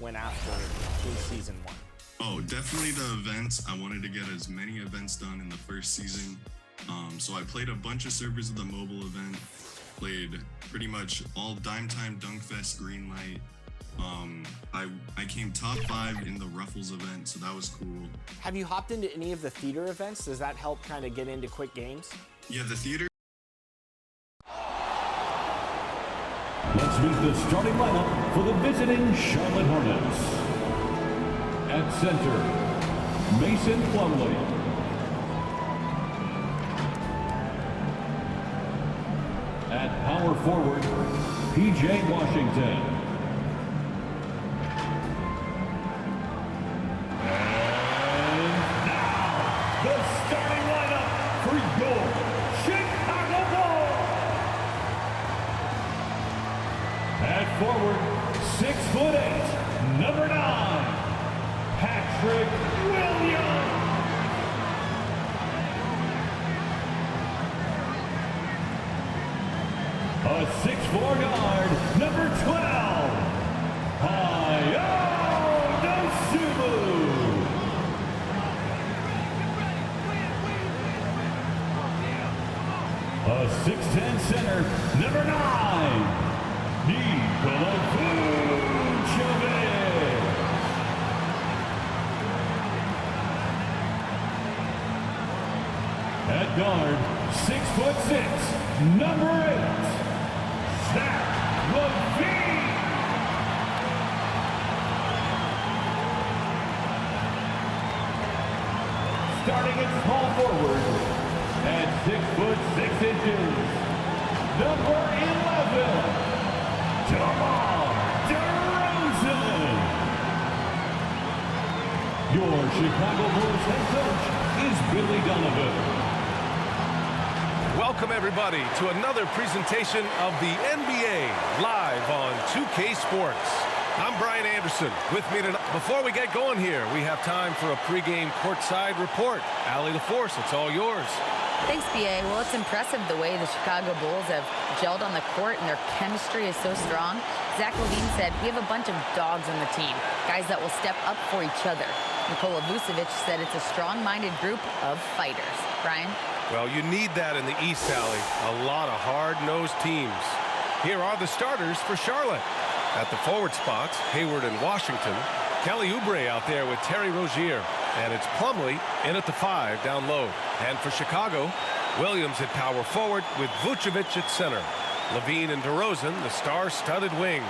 went after in season 1? Oh, definitely the events. I wanted to get as many events done in the first season. So I played a bunch of servers of the mobile event, played pretty much all Dime Time, Dunkfest, Greenlight. I came top 5 in the Ruffles event, so that was cool. Have you hopped into any of the theater events? Does that help kind of get into quick games? Yeah, the theater. Let's meet the starting lineup for the visiting Charlotte Hornets. At center, Mason Plumlee. At power forward, PJ Washington. And now, the starting lineup for your Chicago Bulls. At forward, 6'8", number 9, Patrick Williams. A 6'4" guard, number 12, Hayo Dosunmu. A 6'10" center, number 9, Nikola Vucevic. At guard, 6'6", number 8, Zach LaVine. Starting at small forward, at 6'6", number 11, DeMar DeRozan. Your Chicago Bulls head coach is Billy Donovan. Welcome, everybody, to another presentation of the NBA live on 2K Sports. I'm Brian Anderson. With me tonight. Before we get going here, we have time for a pregame courtside report. Allie LaForce, it's all yours. Thanks, BA. Well, it's impressive the way the Chicago Bulls have gelled on the court and their chemistry is so strong. Zach LaVine said, we have a bunch of dogs on the team, guys that will step up for each other. Nikola Vucevic said it's a strong-minded group of fighters. Brian? Well, you need that in the East, Allie. A lot of hard-nosed teams. Here are the starters for Charlotte. At the forward spots, Hayward and Washington. Kelly Oubre out there with Terry Rozier. And it's Plumlee in at the 5 down low. And for Chicago, Williams at power forward with Vucevic at center. LaVine and DeRozan, the star-studded wings.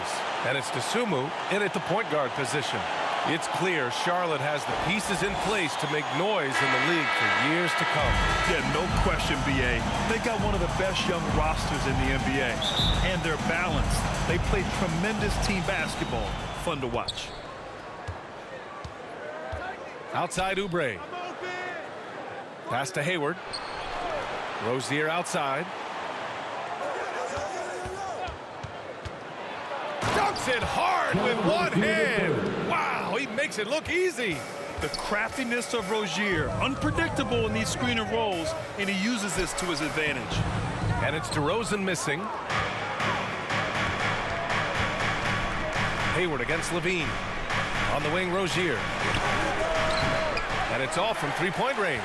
And it's Dosunmu in at the point guard position. It's clear Charlotte has the pieces in place to make noise in the league for years to come. Yeah, no question, BA. They got one of the best young rosters in the NBA. And they're balanced. They play tremendous team basketball. Fun to watch. Outside Oubre. Pass to Hayward. Rozier outside. Dunks it hard with one hand. Wow, he makes it look easy. The craftiness of Rozier, unpredictable in these screen and rolls, and he uses this to his advantage. And it's DeRozan missing. Hayward against LaVine. On the wing, Rozier. And it's off from three-point range.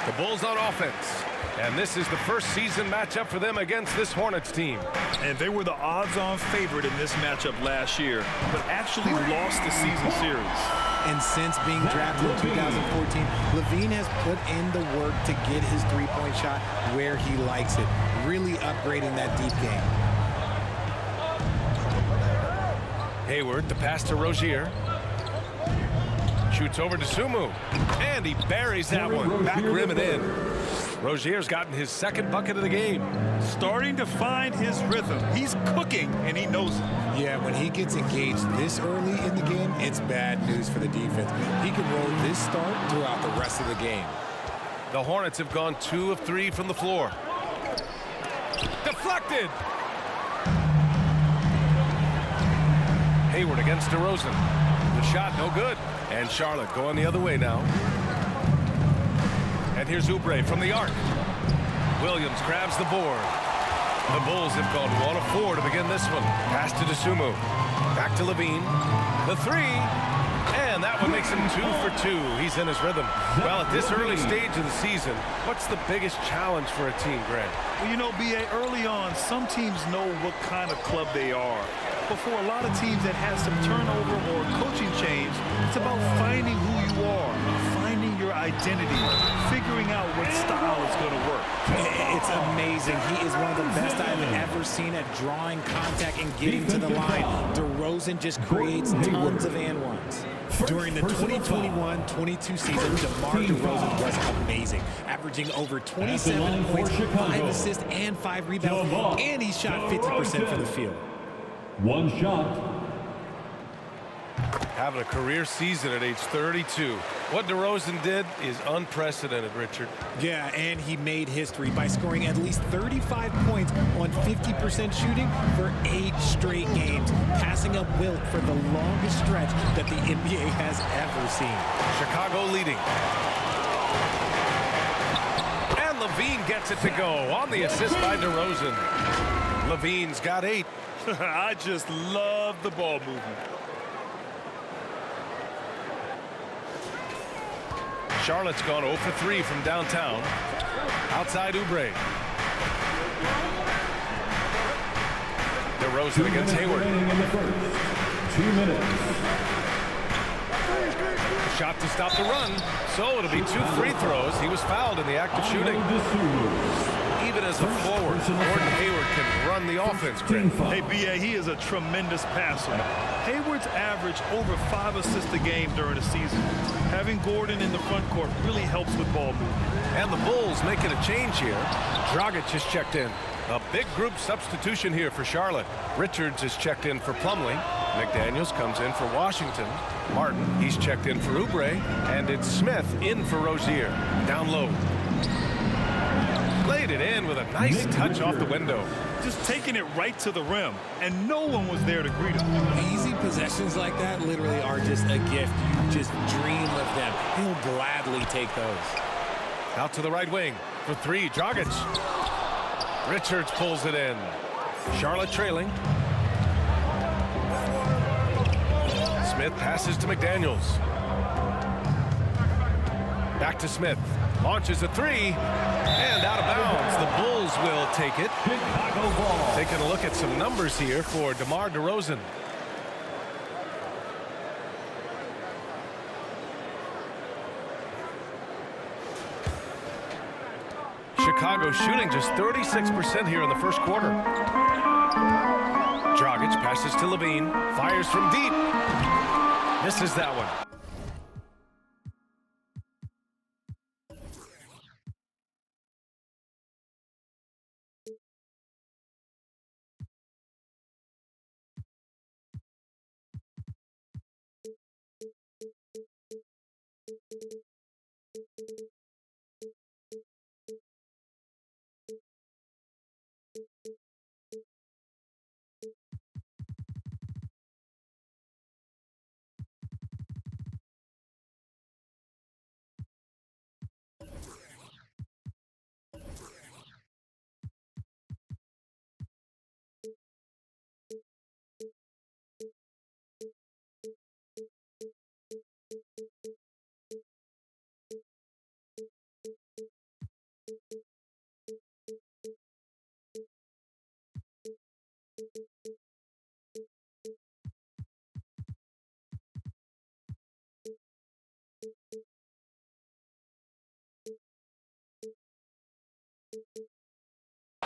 The Bulls on offense. And this is the first season matchup for them against this Hornets team. And they were the odds-on favorite in this matchup last year, but actually lost the season series. And since being drafted in 2014, LaVine has put in the work to get his three-point shot where he likes it, really upgrading that deep game. Hayward, the pass to Rozier. Shoots over to Dosunmu. And he buries that one. Back rim and in. Rozier's gotten his second bucket of the game. Starting to find his rhythm. He's cooking, and he knows it. Yeah, when he gets engaged this early in the game, it's bad news for the defense. He can roll this start throughout the rest of the game. The Hornets have gone 2 of 3 from the floor. Deflected. Hayward against DeRozan. The shot no good. And Charlotte going the other way now. And here's Oubre from the arc. Williams grabs the board. The Bulls have gone 1 of 4 to begin this one. Pass to Dosunmu. Back to Levine. The three. And that one makes him 2 for 2. He's in his rhythm. Well, at this early stage of the season, what's the biggest challenge for a team, Greg? Well, you know, B.A., early on, some teams know what kind of club they are. But for a lot of teams that has some turnover or coaching change, it's about finding who you are, finding your identity, figuring out what style is going to work. It's amazing. He is one of the best I've ever seen at drawing contact and getting to the line. DeRozan just creates tons of and ones. During the 2021-22 season, DeMar DeRozan was amazing, averaging over 27 points, 5 assists, and 5 rebounds, and he shot 50% from the field. One shot. Having a career season at age 32. What DeRozan did is unprecedented, Richard. Yeah, and he made history by scoring at least 35 points on 50% shooting for 8 straight games, passing up Wilt for the longest stretch that the NBA has ever seen. Chicago leading. And Levine gets it to go on the assist by DeRozan. Levine's got 8. I just love the ball movement. Charlotte's gone 0 for 3 from downtown. Outside Oubre. DeRozan against Hayward. In the first. 2 minutes. Shot to stop the run. So it'll be 2 free throws. He was fouled in the act of shooting. Even as a forward, Gordon Hayward can run the offense. Hey, B.A., he is a tremendous passer. Hayward's averaged over 5 assists a game during the season. Having Gordon in the front court really helps with ball movement. And the Bulls making a change here. Dragic has checked in. A big group substitution here for Charlotte. Richards has checked in for Plumlee. McDaniels comes in for Washington. Martin, he's checked in for Oubre. And it's Smith in for Rozier. Down low. Laid it in with a nice touch off the window. Just taking it right to the rim, and no one was there to greet him. Easy possessions like that literally are just a gift. You just dream of them. He'll gladly take those. Out to the right wing for 3, Dragic. Richards pulls it in. Charlotte trailing. Smith passes to McDaniels. Back to Smith. Launches a 3. And out of bounds. The Bulls will take it. Chicago ball. Taking a look at some numbers here for DeMar DeRozan. Chicago shooting just 36% here in the first quarter. Dragic passes to Levine. Fires from deep. Misses that one.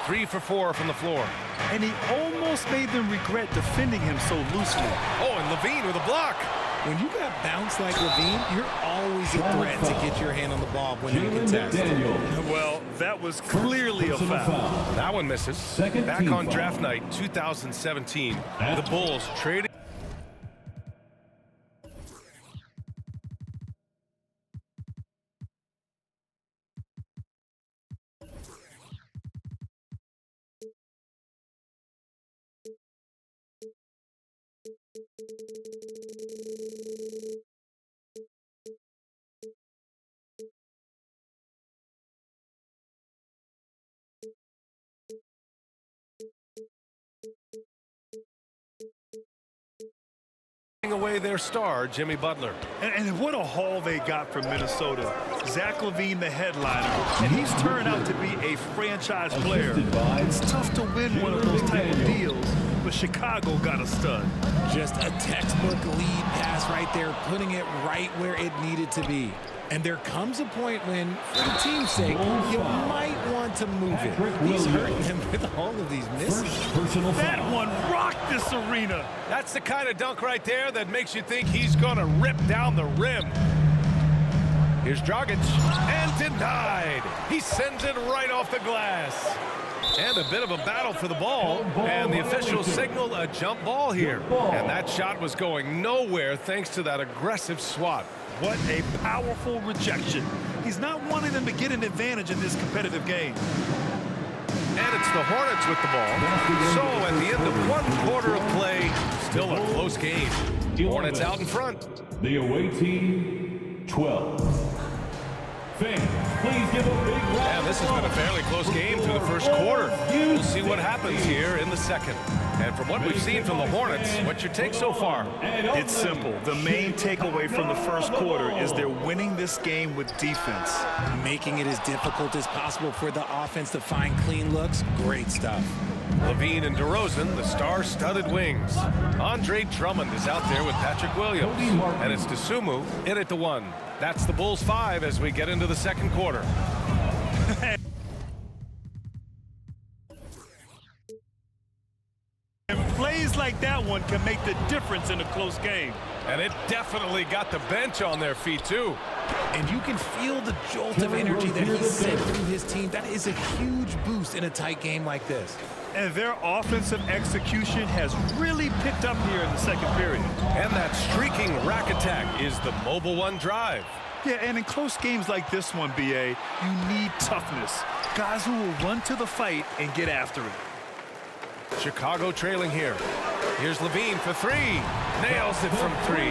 Three for 4 from the floor. And he almost made them regret defending him so loosely. Oh, and Levine with a block. When you got bounced like Levine, you're always a threat to get your hand on the ball when you contest. Well, that was clearly a foul. That one misses. Back on draft night 2017, the Bulls traded. taking away their star, Jimmy Butler. And what a haul they got from Minnesota. Zach LaVine, the headliner, and he's turned out to be a franchise player. It's tough to win one of those type of deals, but Chicago got a stud. Just a textbook lead pass right there, putting it right where it needed to be. And there comes a point when, for the team's sake, you might want to move it. He's hurting them with all of these misses. That one rocked this arena. That's the kind of dunk right there that makes you think he's going to rip down the rim. Here's Dragic, and denied. He sends it right off the glass. And a bit of a battle for the ball, and the officials signal a jump ball here. And that shot was going nowhere thanks to that aggressive swat. What a powerful rejection. He's not wanting them to get an advantage in this competitive game. And it's the Hornets with the ball. So at the end of one quarter of play, still a close game. Hornets out in front. The away team, 12. Fans, please give a big round. Yeah, this has been a fairly close game through the first quarter. We'll see what happens here in the second. And from what we've seen from the Hornets, what's your take so far? It's simple. The main takeaway from the first quarter is they're winning this game with defense. Making it as difficult as possible for the offense to find clean looks. Great stuff. LaVine and DeRozan, the star-studded wings. Andre Drummond is out there with Patrick Williams. And it's Dosunmu in at the one. That's the Bulls 5 as we get into the second quarter. And plays like that one can make the difference in a close game. And it definitely got the bench on their feet, too. And you can feel the jolt of energy that he sent through his team. That is a huge boost in a tight game like this. And their offensive execution has really picked up here in the second period. And that streaking rack attack is the mobile one drive. Yeah, and in close games like this one, BA, you need toughness. Guys who will run to the fight and get after it. Chicago trailing here. Here's LaVine for three. Nails it from three.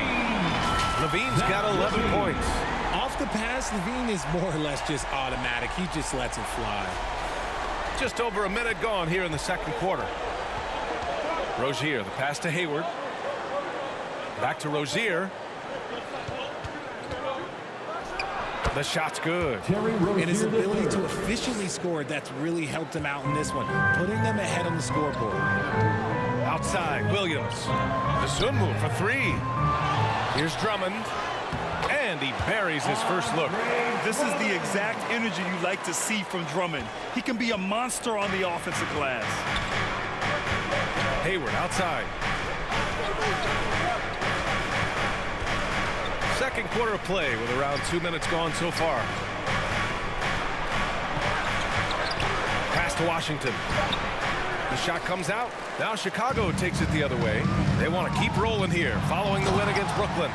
LaVine's got 11 points. Off the pass, LaVine is more or less just automatic. He just lets it fly. Just over a minute gone here in the second quarter. Rozier, the pass to Hayward. Back to Rozier. The shot's good. And his ability to efficiently score, that's really helped him out in this one, putting them ahead on the scoreboard. Outside, Williams. Dosunmu for three. Here's Drummond. And he buries his first look. This is the exact energy you like to see from Drummond. He can be a monster on the offensive glass. Hayward outside. Second quarter of play with around 2 minutes gone so far. Pass to Washington. The shot comes out. Now Chicago takes it the other way. They want to keep rolling here following the win against Brooklyn.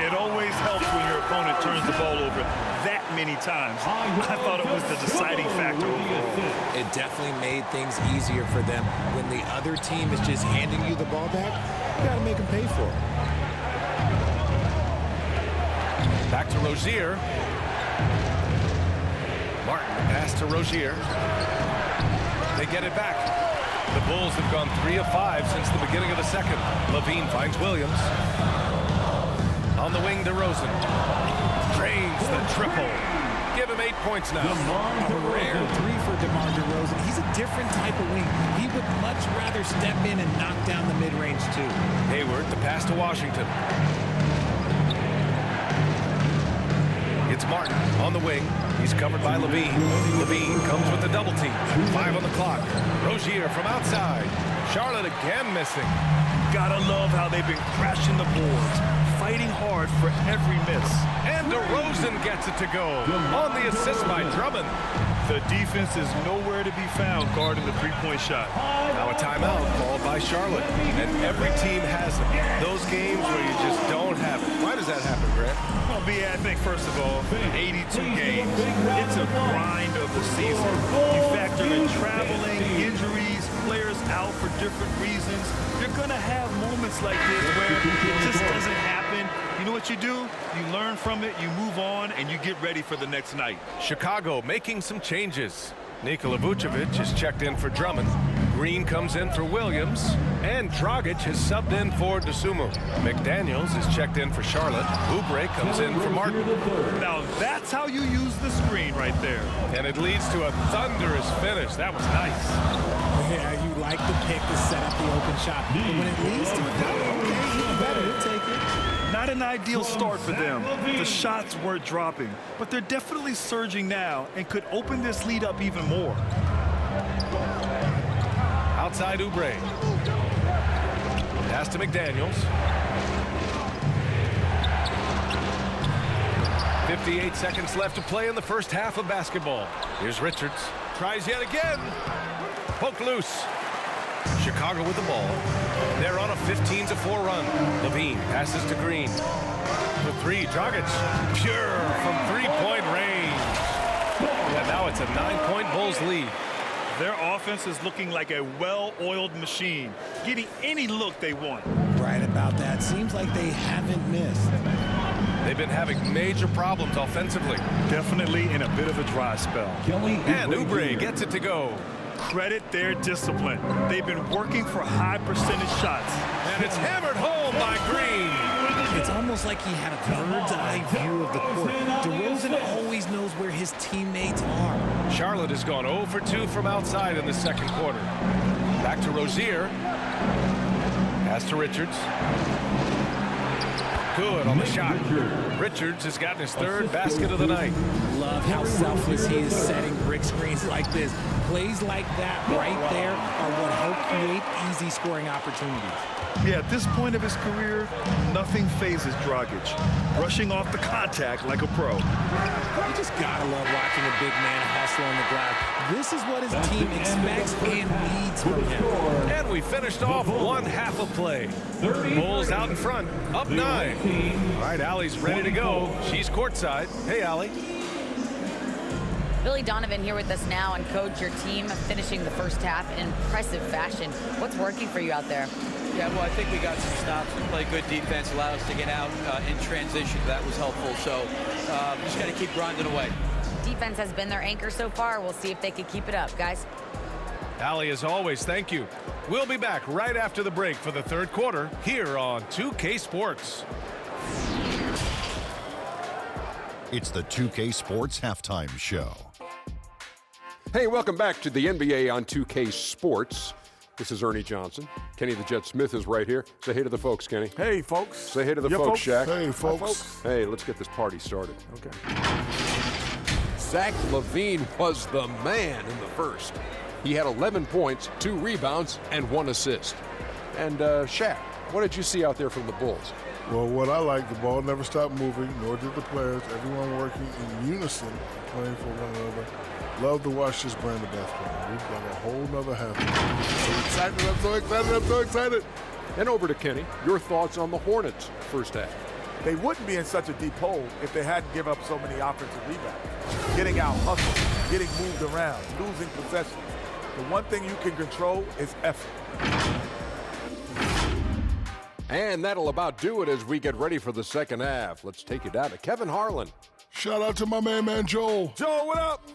It always helps when your opponent turns the ball over that many times. I thought it was the deciding factor overall. It definitely made things easier for them. When the other team is just handing you the ball back, you got to make them pay for it. Back to Rozier. Martin pass to Rozier. They get it back. The Bulls have gone 3 of 5 since the beginning of the second. LaVine finds Williams. On the wing, DeRozan. Drains the triple. Give him 8 points now. A rare three for DeMar DeRozan. He's a different type of wing. He would much rather step in and knock down the mid-range too. Hayward, the pass to Washington. It's Martin on the wing. He's covered by LaVine. LaVine comes with the double team. 5 on the clock. Rozier from outside. Charlotte again missing. Gotta love how they've been crashing the boards, fighting hard for every miss. And DeRozan gets it to go on the assist by Drummond. The defense is nowhere to be found guarding the three-point shot. Now a timeout called by Charlotte. And every team has them. Those games where you just don't have it. Why does that happen, Grant? Well, B.A., I think, first of all, 82 games. It's a grind of the season. You factor in traveling, injuries, players out for different reasons. You're going to have moments like this where it just doesn't happen. You know what you do? You learn from it, you move on, and you get ready for the next night. Chicago making some changes. Nikola Vucevic is checked in for Drummond. Green comes in for Williams, and Dragic has subbed in for DeSumo. McDaniels is checked in for Charlotte. Oubre comes in for Martin. Now that's how you use the screen right there. And it leads to a thunderous finish. That was nice. Yeah, you like the pick to set up the open shot. But when it leads to it, okay, even better, he'll take it. Not an ideal start for them. The shots were dropping, but they're definitely surging now and could open this lead up even more. Outside Oubre. Pass to McDaniels. 58 seconds left to play in the first half of basketball. Here's Richards. Tries yet again. Poke loose. Chicago with the ball. They're on a 15-4 run. Levine passes to Green. The three, Dragic. Pure from three-point range. And now it's a 9-point Bulls lead. Their offense is looking like a well-oiled machine, getting any look they want. Right about that. Seems like they haven't missed. They've been having major problems offensively. Definitely in a bit of a dry spell. And Oubre gets it to go. Credit their discipline. They've been working for high percentage shots. And it's hammered home by Green. It's almost like he had a bird's-eye view of the court. DeRozan always knows where his teammates are. Charlotte has gone 0 for 2 from outside in the second quarter. Back to Rozier. Pass to Richards. Good on the shot. Richards has gotten his third basket of the night. Love how selfless he is setting brick screens like this. Plays like that right there are what help create easy scoring opportunities. Yeah, at this point of his career, nothing phases Dragic. Rushing off the contact like a pro. You just gotta love watching a big man hustle on the glass. This is what his team expects and needs from him. And we finished off one half of play. Bulls out in front, up 9. All right, Allie's ready to go. She's courtside. Hey, Allie. Billy Donovan here with us now, and coach, your team finishing the first half in impressive fashion. What's working for you out there? Yeah, well, I think we got some stops. We played good defense, allowed us to get out in transition. That was helpful. So just got to keep grinding away. Defense has been their anchor so far. We'll see if they can keep it up, guys. Allie, as always, thank you. We'll be back right after the break for the third quarter here on 2K Sports. It's the 2K Sports Halftime Show. Hey, welcome back to the NBA on 2K Sports. This is Ernie Johnson. Kenny the Jet Smith is right here. Say hey to the folks, Kenny. Hey, folks. Say hey to the folks, Shaq. Hey, folks. Hey, let's get this party started. Okay. Zach LaVine was the man in the first. He had 11 points, 2 rebounds, and 1 assist. And, Shaq, what did you see out there from the Bulls? Well, what I like, the ball never stopped moving, nor did the players. Everyone working in unison, playing for one another. Love to watch this brand of basketball. We've got a whole nother half. I'm so excited. And over to Kenny. Your thoughts on the Hornets first half? They wouldn't be in such a deep hole if they hadn't given up so many offensive rebounds. Getting out hustled, getting moved around, losing possessions. The one thing you can control is effort. And that'll about do it as we get ready for the second half. Let's take you down to Kevin Harlan. Shout out to my man Joel. Joel, what up?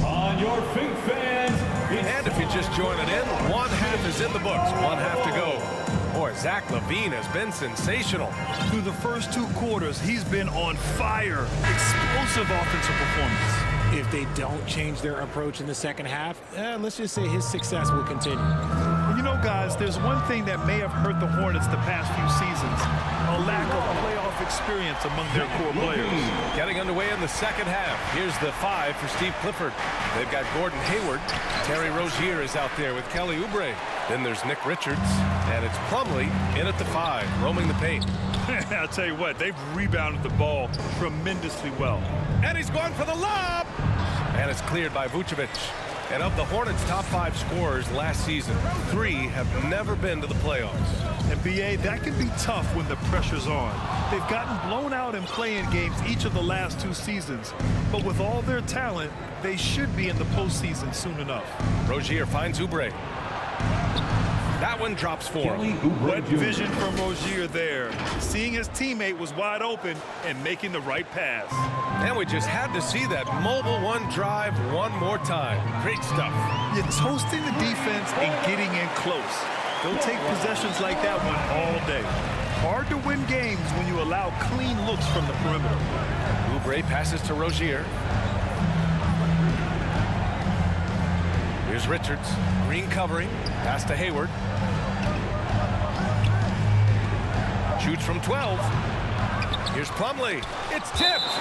On your feet, fans. And if you're just joining in, one half is in the books. One half to go. Boy, Zach LaVine has been sensational. Through the first 2 quarters, he's been on fire. Explosive offensive performance. If they don't change their approach in the second half, let's just say his success will continue. You know, guys, there's one thing that may have hurt the Hornets the past few seasons. A lack of playoff experience among their core players. Getting underway in the second half. Here's the 5 for Steve Clifford. They've got Gordon Hayward. Terry Rozier is out there with Kelly Oubre. Then there's Nick Richards. And it's Plumlee in at the 5, roaming the paint. I'll tell you what, they've rebounded the ball tremendously well. And he's going for the lob. And it's cleared by Vucevic. And of the Hornets' top 5 scorers last season, 3 have never been to the playoffs. And B.A., that can be tough when the pressure's on. They've gotten blown out in play-in games each of the last 2 seasons. But with all their talent, they should be in the postseason soon enough. Rozier finds Oubre. That one drops for him. What vision from Rozier there. Seeing his teammate was wide open and making the right pass. And we just had to see that mobile one drive one more time. Great stuff. You're toasting the defense and getting in close. They'll take possessions like that one all day. Hard to win games when you allow clean looks from the perimeter. Oubre passes to Rozier. Here's Richards. Green covering. Pass to Hayward. Shoots from 12. Here's Plumlee. It's tipped.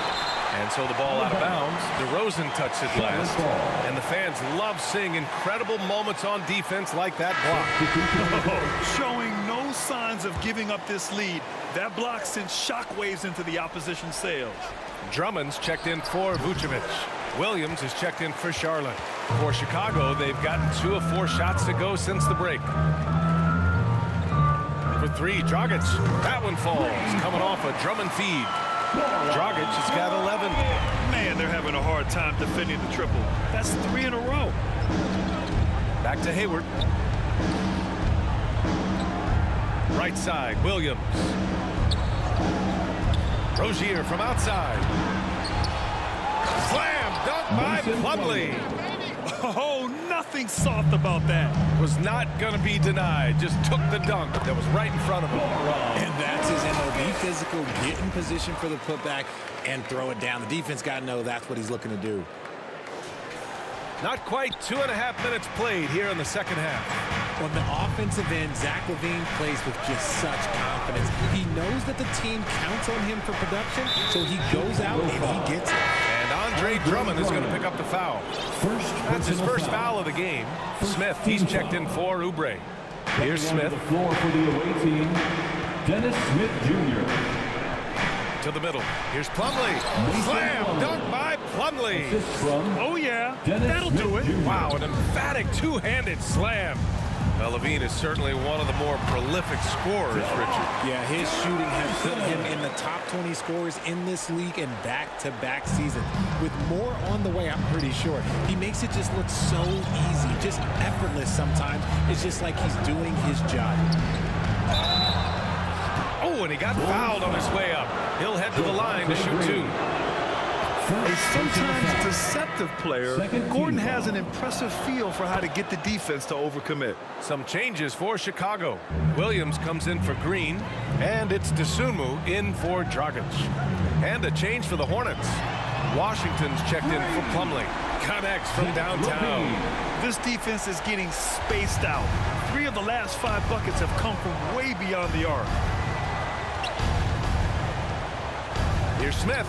And so the ball out of bounds. DeRozan touched it last. And the fans love seeing incredible moments on defense like that block. Showing no signs of giving up this lead. That block sent shockwaves into the opposition sails. Drummond's checked in for Vucevic. Williams is checked in for Charlotte. For Chicago, they've gotten 2 of 4 shots to go since the break. For 3, Dragic. That one falls. Coming off a Drummond feed. Dragic has got 11. Man, they're having a hard time defending the triple. That's 3 in a row. Back to Hayward. Right side, Williams. Rozier from outside. Slam dunk by Plumlee. Oh, nothing soft about that. Was not going to be denied. Just took the dunk that was right in front of him. And that's his MO. Be physical, get in position for the putback, and throw it down. The defense got to know that's what he's looking to do. Not quite 2.5 minutes played here in the second half. On the offensive end, Zach LaVine plays with just such confidence. He knows that the team counts on him for production, so he goes out and he gets it. And Andre Drummond is going to pick up the foul. That's his first foul of the game. Smith, he's checked in for Oubre. Here's Smith. The floor for the away team, Dennis Smith Jr. To the middle. Here's Plumlee. Slam dunk by Plumlee. Oh, yeah. That'll do it. Wow, an emphatic two-handed slam. LaVine is certainly one of the more prolific scorers, Richard. Yeah, his shooting has put him in the top 20 scorers in this league in back-to-back seasons. With more on the way, I'm pretty sure. He makes it just look so easy, just effortless sometimes. It's just like he's doing his job. Oh, and he got fouled on his way up. He'll head to the line to shoot 2. A sometimes deceptive player, Gordon has an impressive feel for how to get the defense to overcommit. Some changes for Chicago. Williams comes in for Green, and it's Dosunmu in for Dragic. And a change for the Hornets. Washington's checked in for Plumlee. Connects from downtown. This defense is getting spaced out. 3 of the last 5 buckets have come from way beyond the arc. Here's Smith.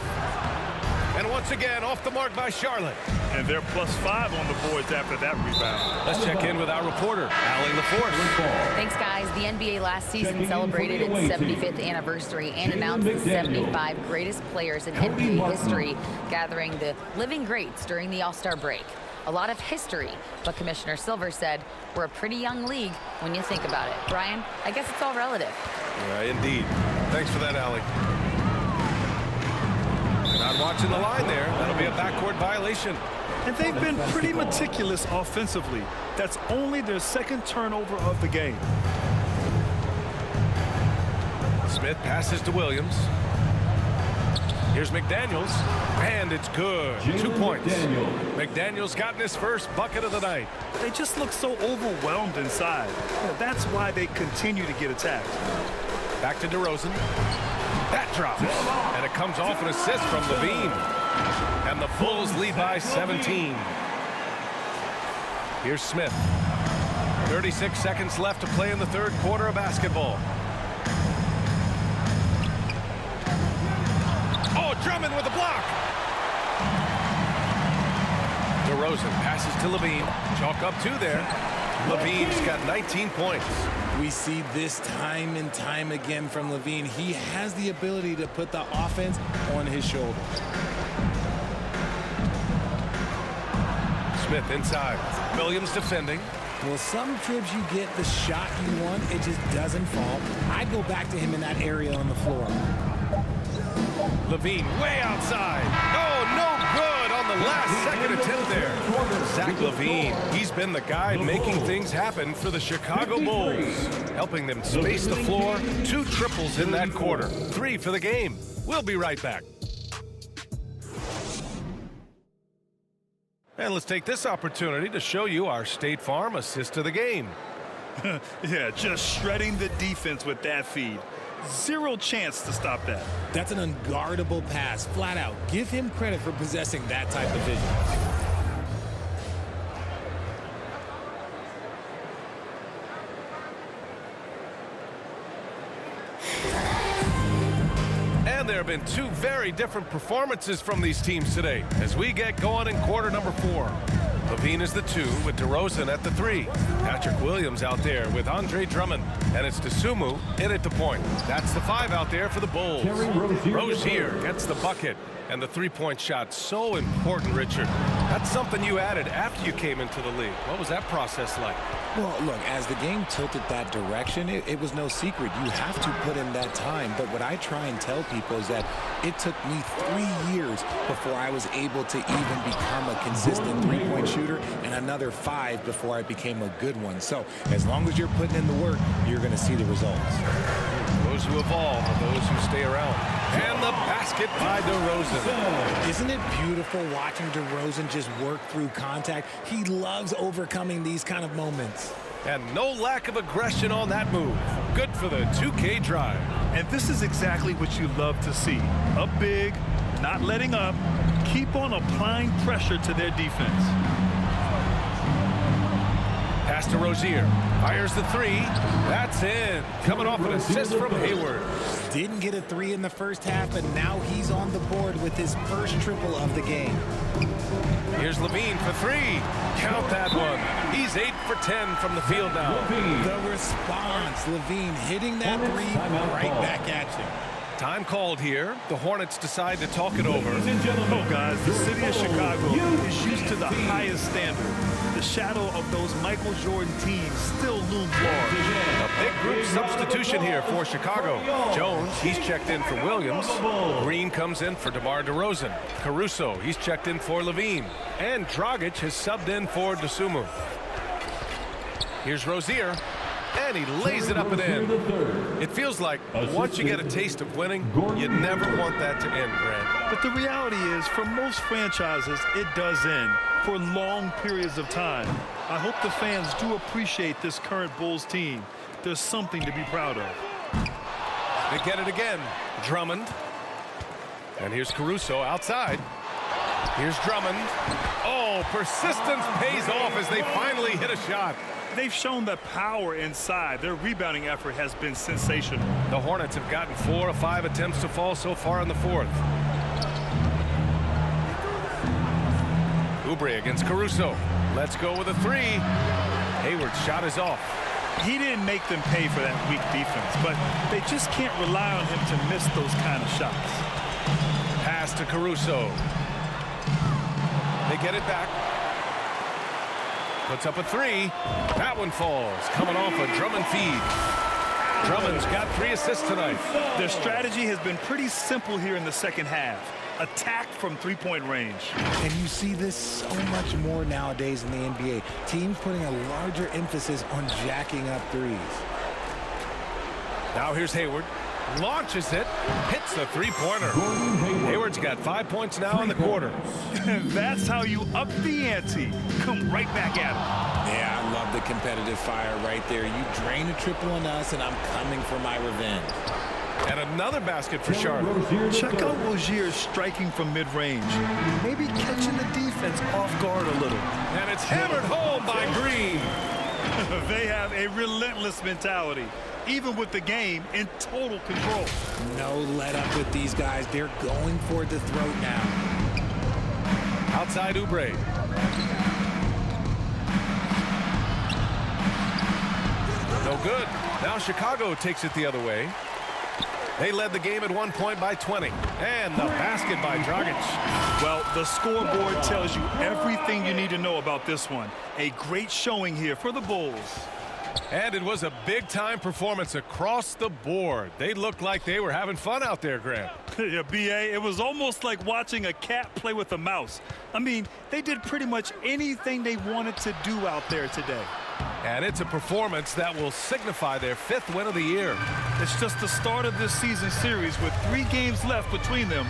And once again, off the mark by Charlotte. And they're +5 on the boards after that rebound. Let's check in with our reporter, Allie LaForce. Thanks, guys. The NBA last season celebrated its 75th anniversary and announced the 75 greatest players in NBA history, gathering the living greats during the All-Star break. A lot of history, but Commissioner Silver said, we're a pretty young league when you think about it. Brian, I guess it's all relative. Yeah, indeed. Thanks for that, Allie. Not watching the line there. That'll be a backcourt violation. And they've been pretty meticulous offensively. That's only their 2nd turnover of the game. Smith passes to Williams. Here's McDaniels, and it's good. 2 points. McDaniels gotten his first bucket of the night. They just look so overwhelmed inside. That's why they continue to get attacked. Back to DeRozan. That drops, and it comes off an assist from LaVine. And the Bulls lead by 17. Here's Smith. 36 seconds left to play in the 3rd quarter of basketball. Oh, Drummond with the block. DeRozan passes to LaVine. Chalk up 2 there. LaVine's got 19 points. We see this time and time again from LaVine. He has the ability to put the offense on his shoulders. Smith inside. Williams defending. Well, some trips you get the shot you want, it just doesn't fall. I'd go back to him in that area on the floor. LaVine way outside. Oh, no good on the the last-second attempt there. Zach LaVine, he's been the guy making things happen for the Chicago Bulls, helping them space the floor. 2 triples in that quarter, 3 for the game. We'll be right back. And let's take this opportunity to show you our State Farm assist to the game. Yeah, just shredding the defense with that feed. 0 chance to stop that. That's an unguardable pass, flat out. Give him credit for possessing that type of vision. And there have been 2 very different performances from these teams today as we get going in quarter number 4. LaVine is the 2 with DeRozan at the 3. Patrick Williams out there with Andre Drummond. And it's DeSumo in at the point. That's the 5 out there for the Bulls. Rozier gets the bucket. And the 3-point shot, so important, Richard. That's something you added after you came into the league. What was that process like? Well, look, as the game tilted that direction, it was no secret. You have to put in that time. But what I try and tell people is that it took me 3 years before I was able to even become a consistent 3-point shooter, and another 5 before I became a good one. So as long as you're putting in the work, you're going to see the results. Those who evolve are those who stay around. And the basket by DeRozan. Isn't it beautiful watching DeRozan just work through contact? He loves overcoming these kind of moments. And no lack of aggression on that move. Good for the 2K drive. And this is exactly what you love to see. Up big, not letting up, keep on applying pressure to their defense. Pass to Rozier. Fires the 3. That's in. Coming off an assist from Hayward. Didn't get a 3 in the first half, but now he's on the board with his first triple of the game. Here's LaVine for 3. Count that one. He's 8 for 10 from the field now. The response, LaVine hitting that 3 right back at you. Time called here. The Hornets decide to talk it over. Oh, guys, the city of Chicago is used to the highest standard. The shadow of those Michael Jordan teams still looms large. A big group substitution here for Chicago. Jones, he's checked in for Williams. Green comes in for DeMar DeRozan. Caruso, he's checked in for LaVine. And Dragic has subbed in for DeSumo. Here's Rozier. And he lays it up and in. It feels like once you get a taste of winning, you never want that to end, Grant. But the reality is, for most franchises, it does end for long periods of time. I hope the fans do appreciate this current Bulls team. There's something to be proud of. They get it again. Drummond. And here's Caruso outside. Here's Drummond. Oh, persistence pays off as they finally hit a shot. They've shown the power inside. Their rebounding effort has been sensational. The Hornets have gotten 4 of 5 attempts to fall so far in the 4th. Oubre against Caruso. Let's go with a 3. Hayward's shot is off. He didn't make them pay for that weak defense, but they just can't rely on him to miss those kind of shots. Pass to Caruso. They get it back. Puts up a 3. That one falls. Coming off a Drummond feed. Drummond's got 3 assists tonight. Their strategy has been pretty simple here in the second half. Attack from 3-point range. And you see this so much more nowadays in the NBA. Teams putting a larger emphasis on jacking up 3s. Now here's Hayward. Launches it. Hits the 3-pointer. Hayward's got 5 points now in the quarter. That's how you up the ante. Come right back at him. Yeah, I love the competitive fire right there. You drain a triple on us, and I'm coming for my revenge. And another basket for Charlotte. Check out Rozier striking from mid-range. Maybe catching the defense off guard a little. And it's hammered home by Green. They have a relentless mentality, even with the game in total control. No let up with these guys. They're going for the throat now. Outside Oubre. No good. Now Chicago takes it the other way. They led the game at 1 point by 20. And the basket by Dragic. Well, the scoreboard tells you everything you need to know about this one. A great showing here for the Bulls. And it was a big-time performance across the board. They looked like they were having fun out there, Grant. Yeah, B.A., it was almost like watching a cat play with a mouse. I mean, they did pretty much anything they wanted to do out there today. And it's a performance that will signify their 5th win of the year. It's just the start of this season series with 3 games left between them,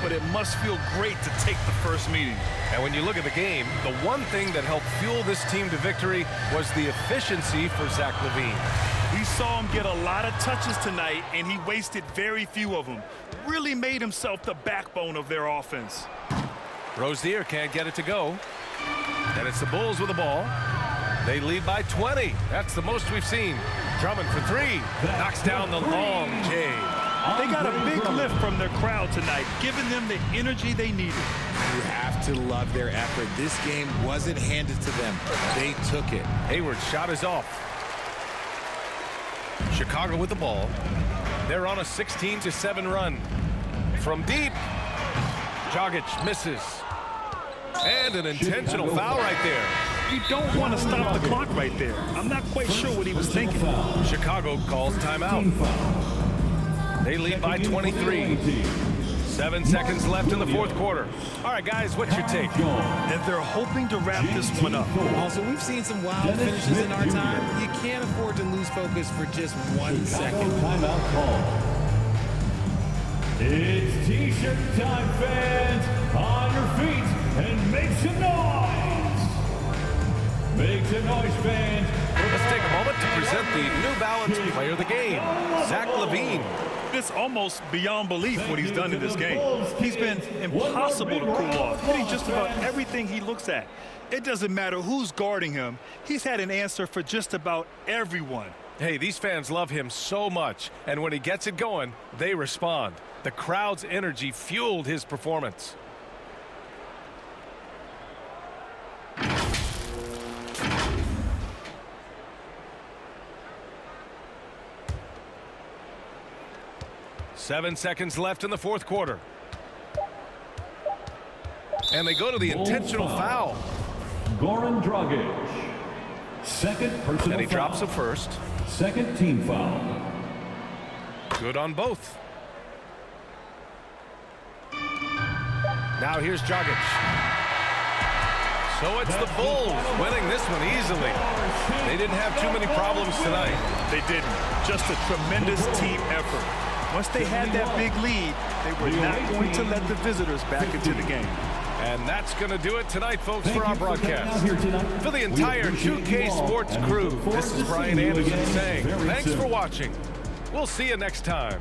but it must feel great to take the first meeting. And when you look at the game, the one thing that helped fuel this team to victory was the efficiency for Zach LaVine. We saw him get a lot of touches tonight, and he wasted very few of them. Really made himself the backbone of their offense. Rozier can't get it to go. And it's the Bulls with the ball. They lead by 20. That's the most we've seen. Drummond for 3. Knocks down the long J. They got a big lift from their crowd tonight, giving them the energy they needed. You have to love their effort. This game wasn't handed to them. They took it. Hayward's shot is off. Chicago with the ball. They're on a 16-7 run. From deep, Dragic misses. And an intentional foul right there. You don't want to stop the clock right there. I'm not quite sure what he was thinking. Chicago calls timeout. They lead by 23. 7 seconds left in the 4th quarter. All right, guys, what's your take? And they're hoping to wrap this one up. Also, we've seen some wild finishes in our time. You can't afford to lose focus for just 1 second. Timeout call. It's T-shirt time, fans. On your feet and make some noise. Make some noise, fans. Let's take a moment to present the New Balance Player of the Game, Zach LaVine. It's almost beyond belief what he's done in this game. He's been impossible to cool off, hitting just about everything he looks at. It doesn't matter who's guarding him. He's had an answer for just about everyone. Hey, these fans love him so much, and when he gets it going, they respond. The crowd's energy fueled his performance. Seven seconds left in the 4th quarter. And they go to the intentional foul. Goran Dragic. Second personal And he foul. drops a first. Second team foul. Good on both. Now here's Dragic. So it's the Bulls winning this one easily. They didn't have too many problems tonight. They didn't. Just a tremendous team effort. Once they had that big lead, they were not going to let the visitors back into the game. And that's going to do it tonight, folks, for our broadcast. For the entire 2K Sports crew, this is Brian Anderson saying thanks for watching. We'll see you next time.